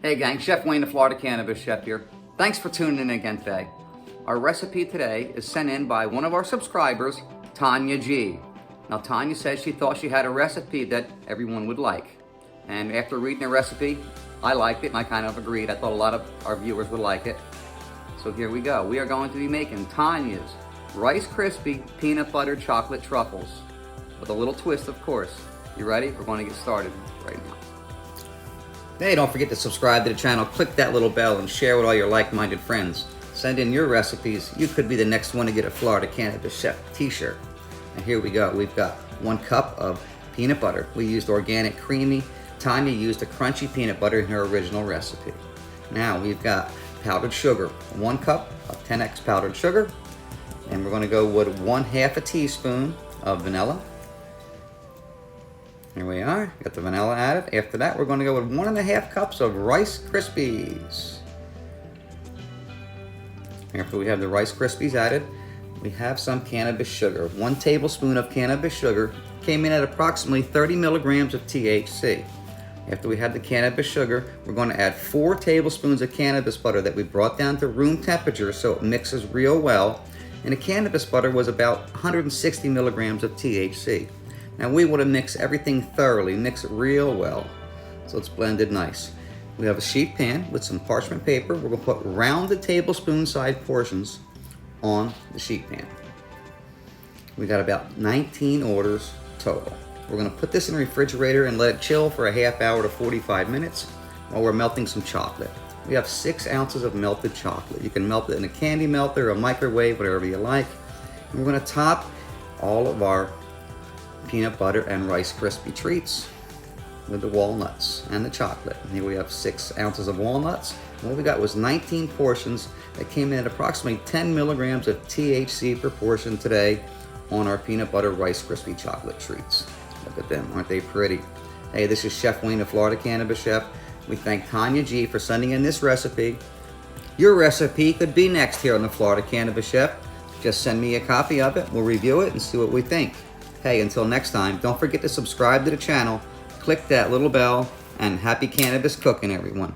Hey gang, Chef Wayne, the Florida Cannabis Chef here. Thanks for tuning in again today. Our recipe today is sent in by one of our subscribers, Tanya G. Now Tanya said she thought she had a recipe that everyone would like. And after reading the recipe, I liked it and I kind of agreed. I thought a lot of our viewers would like it. So here we go. We are going to be making Tanya's Rice Krispy Peanut Butter Chocolate Truffles. With a little twist, of course. You ready? We're going to get started right now. Hey, don't forget to subscribe to the channel, click that little bell, and share with all your like-minded friends. Send in your recipes. You could be the next one to get a Florida Cannabis Chef T-Shirt. And here we go. We've got 1 cup of peanut butter. We used organic creamy. Tanya used a crunchy peanut butter in her original recipe. Now we've got powdered sugar. 1 cup of 10x powdered sugar. And we're going to go with 1/2 teaspoon of vanilla. Here we are, got the vanilla added. After that, we're going to go with 1.5 cups of Rice Krispies. After we have the Rice Krispies added, we have some cannabis sugar. 1 tablespoon of cannabis sugar came in at approximately 30 milligrams of THC. After we have the cannabis sugar, we're going to add 4 tablespoons of cannabis butter that we brought down to room temperature so it mixes real well. And the cannabis butter was about 160 milligrams of THC. Now we want to mix everything thoroughly, mix it real well, so it's blended nice. We have a sheet pan with some parchment paper. We're going to put rounded tablespoon-sized portions on the sheet pan. We got about 19 orders total. We're going to put this in the refrigerator and let it chill for a half hour to 45 minutes while we're melting some chocolate. We have 6 ounces of melted chocolate. You can melt it in a candy melter, a microwave, whatever you like. And we're going to top all of our peanut butter and Rice Krispie treats with the walnuts and the chocolate. And here we have 6 ounces of walnuts. And what we got was 19 portions that came in at approximately 10 milligrams of THC per portion today on our peanut butter Rice Krispie chocolate treats. Look at them, aren't they pretty? Hey, this is Chef Wayne, the Florida Cannabis Chef. We thank Tanya G for sending in this recipe. Your recipe could be next here on the Florida Cannabis Chef. Just send me a copy of it. We'll review it and see what we think. Hey, until next time, don't forget to subscribe to the channel, click that little bell, and happy cannabis cooking, everyone.